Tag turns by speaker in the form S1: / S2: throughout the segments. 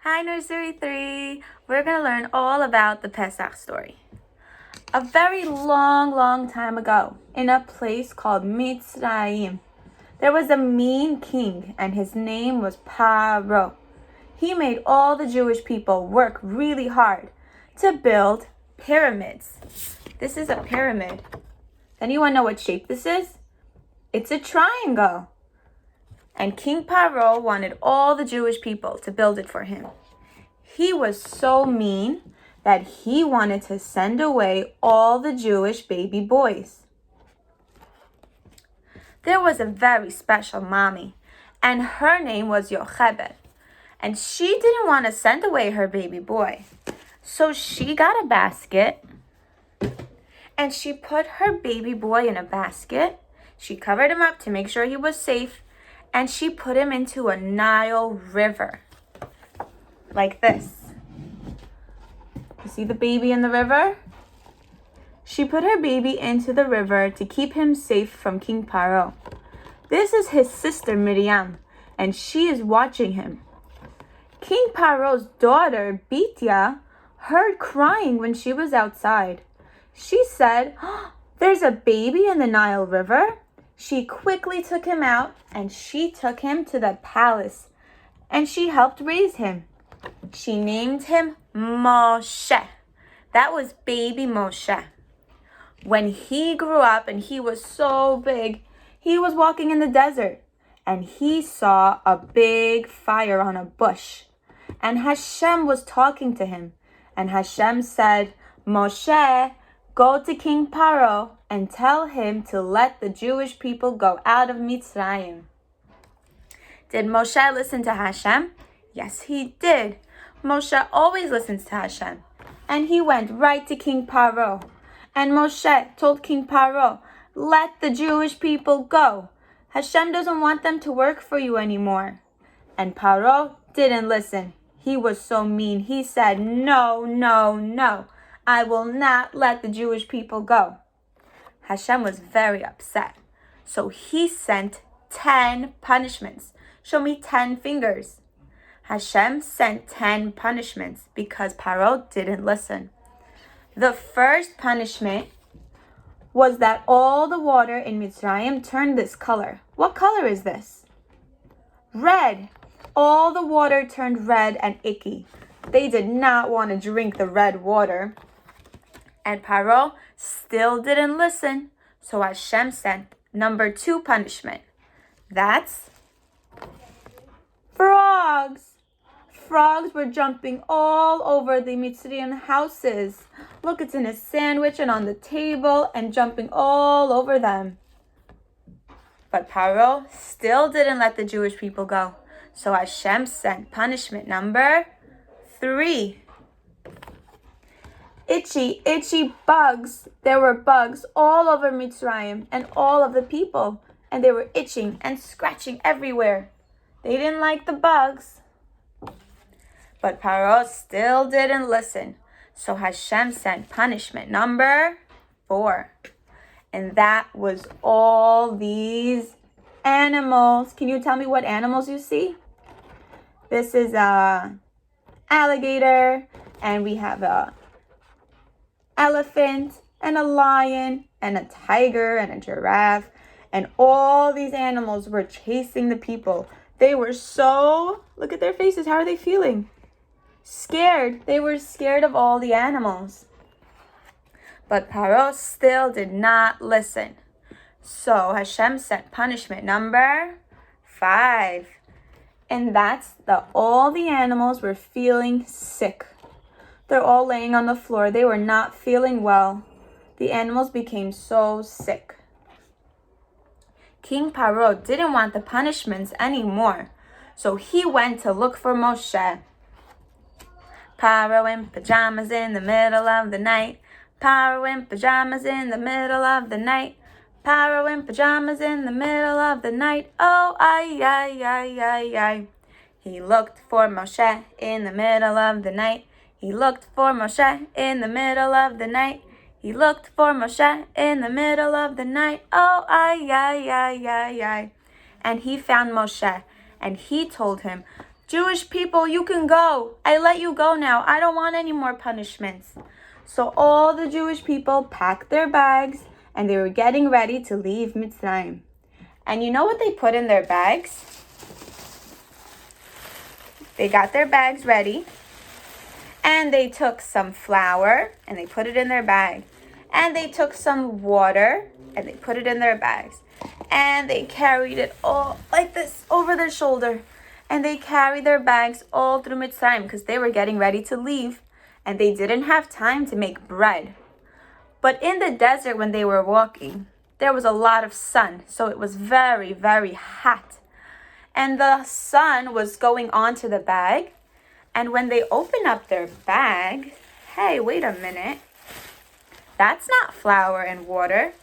S1: Hi, Nursery 3. We're going to learn all about the Pesach story. A very long time ago, in a place called Mitzrayim, there was a mean king, and his name was Paro. He made all the Jewish people work really hard to build pyramids. This is a pyramid. Anyone know what shape this is? It's a triangle. And King Paro wanted all the Jewish people to build it for him. He was so mean that he wanted to send away all the Jewish baby boys. There was a very special mommy, and her name was Yochebed. And she didn't want to send away her baby boy. So she got a basket, and she put her baby boy in a basket. She covered him up to make sure he was safe, and she put him into a Nile river, like this. You see the baby in the river? She put her baby into the river to keep him safe from King Paro. This is his sister Miriam, and she is watching him. King Paro's daughter, Bitya, heard crying when she was outside. She said, "There's a baby in the Nile River." She quickly took him out, and she took him to the palace, and she helped raise him. She named him Moshe. That was baby Moshe. When he grew up and he was so big, he was walking in the desert, and he saw a big fire on a bush. And Hashem was talking to him. And Hashem said, "Moshe, go to King Paro and tell him to let the Jewish people go out of Mitzrayim." Did Moshe listen to Hashem? Yes, he did. Moshe always listens to Hashem. And he went right to King Paro. And Moshe told King Paro, "Let the Jewish people go. Hashem doesn't want them to work for you anymore." And Paro didn't listen. He was so mean. He said, "No, no, no. I will not let the Jewish people go." Hashem was very upset. So he sent 10 punishments. Show me 10 fingers. Hashem sent 10 punishments because Paro didn't listen. The first punishment was that all the water in Mitzrayim turned this color. What color is this? Red. All the water turned red and icky. They did not want to drink the red water. And Paro still didn't listen. So Hashem sent number 2 punishment. That's frogs. Frogs were jumping all over the Mitzrayim houses. Look, it's in a sandwich and on the table and jumping all over them. But Paro still didn't let the Jewish people go. So Hashem sent punishment number 3. Itchy bugs. There were bugs all over Mitzrayim and all of the people. And they were itching and scratching everywhere. They didn't like the bugs. But Paro still didn't listen. So Hashem sent punishment number 4. And that was all these animals. Can you tell me what animals you see? This is a alligator, and we have a elephant and a lion and a tiger and a giraffe. And all these animals were chasing the people. They were so, look at their faces. How are they feeling? Scared. They were scared of all the animals. But Paro still did not listen. So Hashem sent punishment number 5. And that's that all the animals were feeling sick. They're all laying on the floor. They were not feeling well. The animals became so sick. King Paro didn't want the punishments anymore. So he went to look for Moshe. Paro in pajamas in the middle of the night. Paro in pajamas in the middle of the night. Paro in pajamas in the middle of the night. Oh, ay, ay, ay, ay, ay. He looked for Moshe in the middle of the night. He looked for Moshe in the middle of the night. He looked for Moshe in the middle of the night. Oh, ay, ay, ay, ay, ay. And he found Moshe, and he told him, Jewish people, you can go. I let you go now. I don't want any more punishments. So all the Jewish people packed their bags and they were getting ready to leave Mitzrayim. And you know what they put in their bags? They got their bags ready and they took some flour and they put it in their bag. And they took some water and they put it in their bags. And they carried it all like this over their shoulder. And they carried their bags all through Mitzrayim because they were getting ready to leave. And they didn't have time to make bread. But in the desert when they were walking, there was a lot of sun. So it was very, very hot. And the sun was going onto the bag. And when they opened up their bag, hey, wait a minute. That's not flour and water.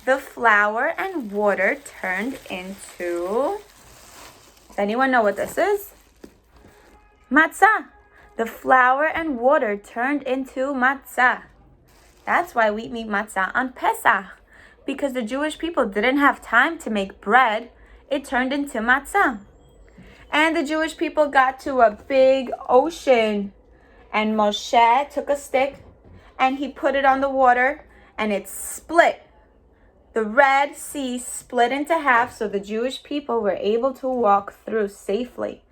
S1: The flour and water turned into... Does anyone know what this is? Matzah. The flour and water turned into matzah. That's why we eat matzah on Pesach. Because the Jewish people didn't have time to make bread. It turned into matzah. And the Jewish people got to a big ocean. And Moshe took a stick and he put it on the water and it split. The Red Sea split into half so the Jewish people were able to walk through safely.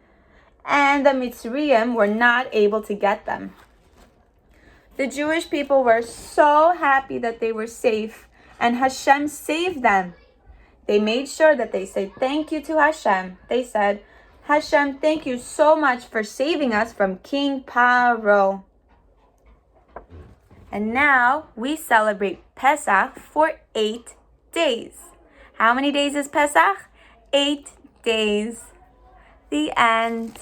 S1: And the Mitzrayim were not able to get them. The Jewish people were so happy that they were safe and Hashem saved them. They made sure that they said thank you to Hashem. They said, Hashem, thank you so much for saving us from King Paro. And now we celebrate Pesach for 8 days. How many days is Pesach? 8 days. The end.